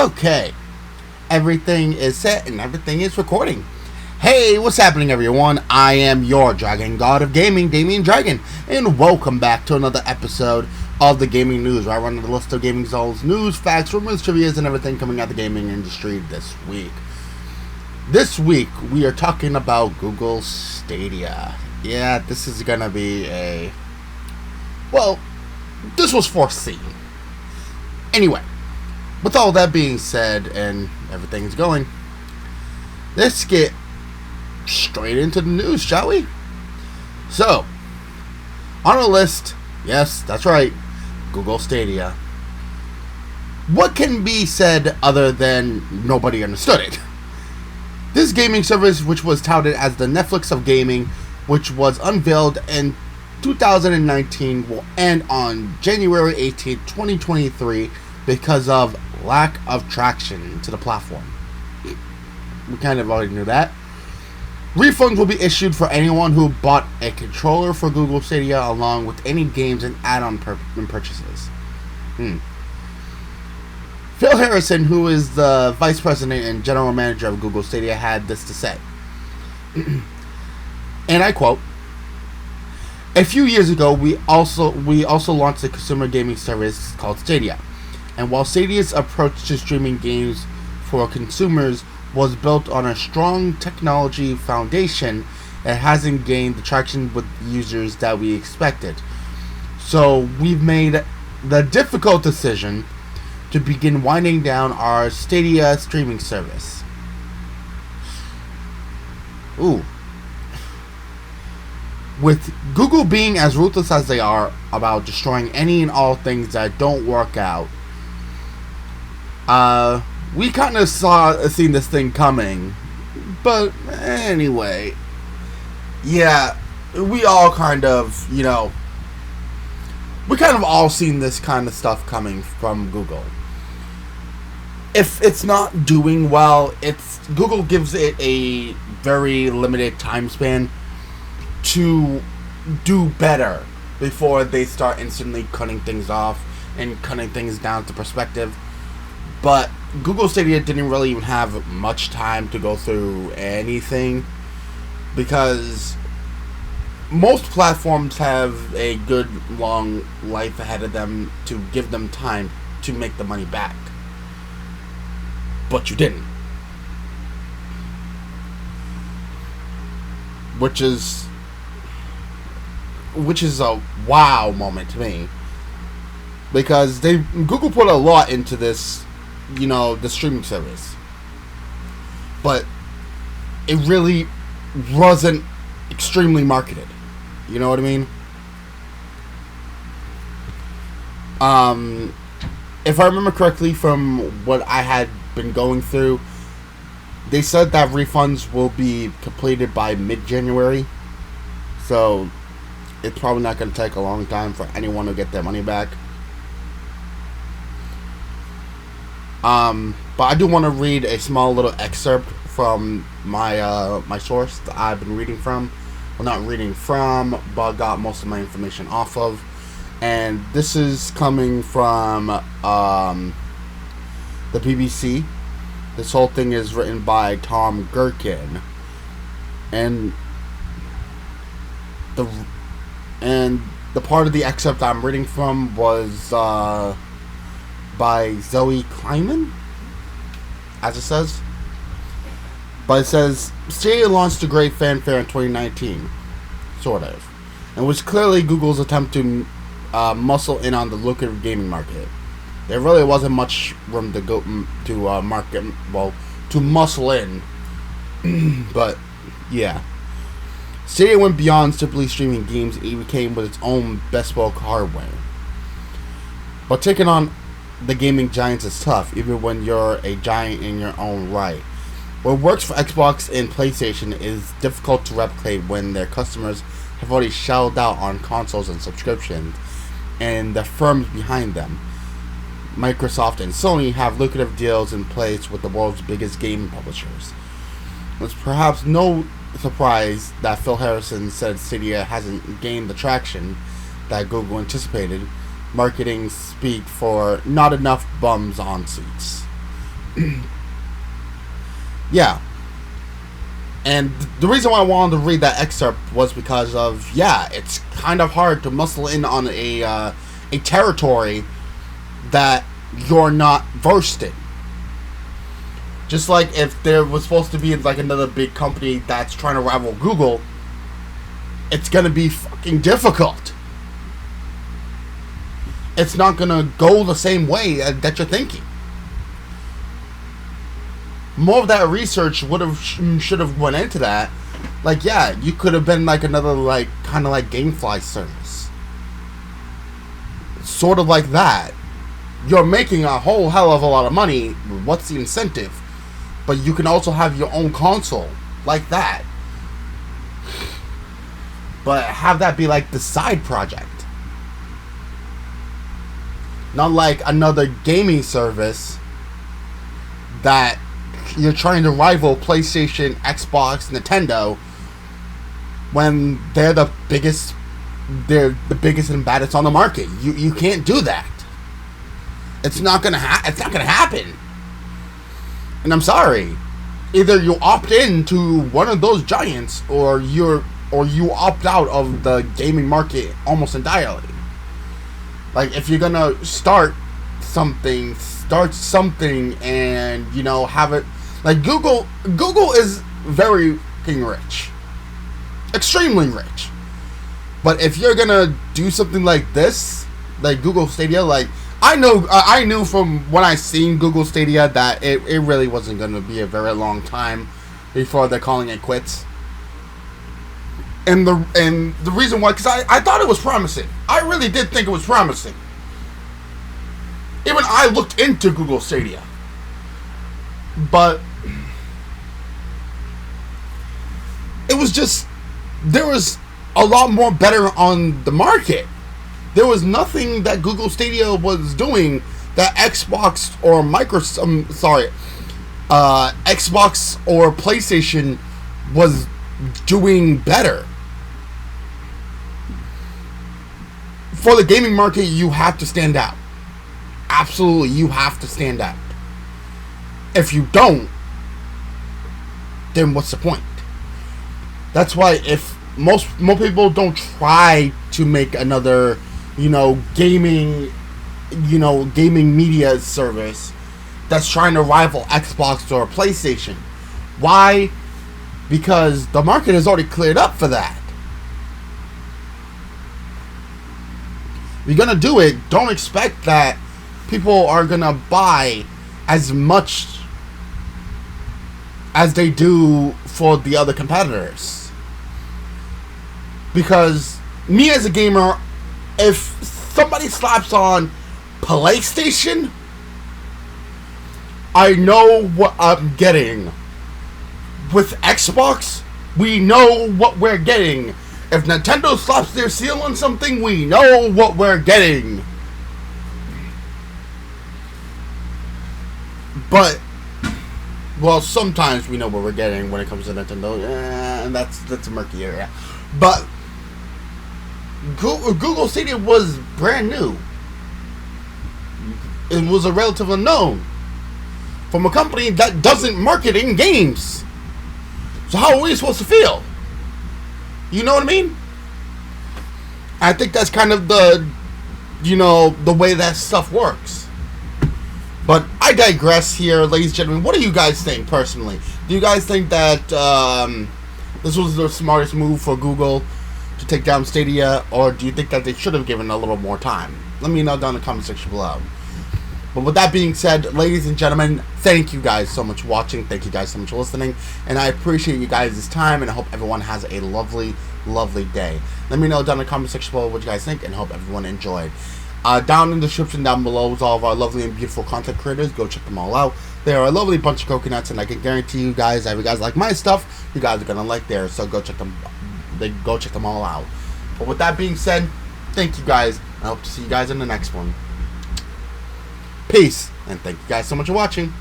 Okay, everything is set and everything is recording. Hey, what's happening, everyone? I am your Dragon God of Gaming, Damian-D-Dragon, and welcome back to another episode of the Gaming News, where I run the list of gaming zones, news, facts, rumors, trivias, and everything coming out of the gaming industry this week. This week, we are talking about Google Stadia. Yeah, this is gonna be this was foreseen. Anyway, with all that being said and everything's going, let's get straight into the news, shall we? So, on our list, yes, that's right, Google Stadia. What can be said other than nobody understood it? This gaming service, which was touted as the Netflix of gaming, which was unveiled in 2019, will end on January 18, 2023 because of lack of traction to the platform. We kind of already knew that. Refunds will be issued for anyone who bought a controller for Google Stadia, along with any games and add-on purchases. Phil Harrison, who is the Vice President and General Manager of Google Stadia, had this to say. And I quote, "A few years ago, we also launched a consumer gaming service called Stadia. And while Stadia's approach to streaming games for consumers was built on a strong technology foundation, it hasn't gained the traction with users that we expected. So we've made the difficult decision to begin winding down our Stadia streaming service." Ooh. With Google being as ruthless as they are about destroying any and all things that don't work out, we kind of seen this thing coming. But anyway, yeah, we all kind of, we kind of all seen this kind of stuff coming from Google. If it's not doing well, Google gives it a very limited time span to do better before they start instantly cutting things off and cutting things down to perspective. But Google Stadia didn't really even have much time to go through anything, because most platforms have a good long life ahead of them to give them time to make the money back. But you didn't. Which is a wow moment to me, because Google put a lot into this, the streaming service, but it really wasn't extremely marketed. You know what I mean? If I remember correctly from what I had been going through, they said that refunds will be completed by mid-January, so it's probably not going to take a long time for anyone to get their money back. But I do want to read a small little excerpt from my my source that I've been reading from. Well, not reading from, but got most of my information off of. And this is coming from the BBC. This whole thing is written by Tom Gherkin. And the part of the excerpt I'm reading from was by Zoe Kleiman, as it says. But it says, Stadia launched to great fanfare in 2019, sort of, and was clearly Google's attempt to muscle in on the lucrative gaming market. There really wasn't much room to go to muscle in, but yeah. Stadia went beyond simply streaming games. It even came with its own bespoke hardware. But taking on the gaming giants is tough, even when you're a giant in your own right. What works for Xbox and PlayStation is difficult to replicate when their customers have already shelled out on consoles and subscriptions, and the firms behind them, Microsoft and Sony, have lucrative deals in place with the world's biggest gaming publishers. It's perhaps no surprise that Phil Harrison said Stadia hasn't gained the traction that Google anticipated. Marketing speak for not enough bums on seats. Yeah. And the reason why I wanted to read that excerpt was because of, yeah, it's kind of hard to muscle in on a territory that you're not versed in. Just like if there was supposed to be like another big company that's trying to rival Google, it's going to be fucking difficult. It's not going to go the same way that you're thinking. More of that research should have went into that. Like, yeah, you could have been like another, like, kind of like GameFly service. Sort of like that. You're making a whole hell of a lot of money. What's the incentive? But you can also have your own console. Like that. But have that be like the side project. Not like another gaming service that you're trying to rival PlayStation, Xbox, Nintendo when they're the biggest and baddest on the market. You can't do that. It's not gonna happen. And I'm sorry. Either you opt in to one of those giants or you opt out of the gaming market almost entirely. Like, if you're gonna start something and, you know, have it like Google is very fucking rich. Extremely rich. But if you're gonna do something like this, like Google Stadia, like I knew from when I seen Google Stadia that it really wasn't gonna be a very long time before they're calling it quits. And the reason why, because I thought it was promising. I really did think it was promising. Even I looked into Google Stadia. But it was just, there was a lot more better on the market. There was nothing that Google Stadia was doing that Xbox or Xbox or PlayStation was doing better. For the gaming market, you have to stand out. Absolutely, you have to stand out. If you don't, then what's the point? That's why if most people don't try to make another, gaming media service that's trying to rival Xbox or PlayStation. Why? Because the market is already cleared up for that. If you're gonna do it, don't expect that people are gonna buy as much as they do for the other competitors. Because me as a gamer, if somebody slaps on PlayStation, I know what I'm getting. With Xbox, we know what we're getting. If Nintendo slaps their seal on something, we know what we're getting. But, well, sometimes we know what we're getting when it comes to Nintendo, and that's a murky area. But Google Stadia was brand new. It was a relative unknown from a company that doesn't market in games. So how are we supposed to feel? You know what I mean? I think that's kind of the way that stuff works. But I digress here, ladies and gentlemen. What do you guys think, personally? Do you guys think that this was the smartest move for Google to take down Stadia, or do you think that they should have given a little more time? Let me know down in the comment section below. But with that being said, ladies and gentlemen, thank you guys so much for watching. Thank you guys so much for listening. And I appreciate you guys' time, and I hope everyone has a lovely, lovely day. Let me know down in the comment section below what you guys think, and hope everyone enjoyed. Down in the description down below is all of our lovely and beautiful content creators. Go check them all out. They are a lovely bunch of coconuts, and I can guarantee you guys that if you guys like my stuff, you guys are going to like theirs. So go check them all out. But with that being said, thank you guys. I hope to see you guys in the next one. Peace, and thank you guys so much for watching.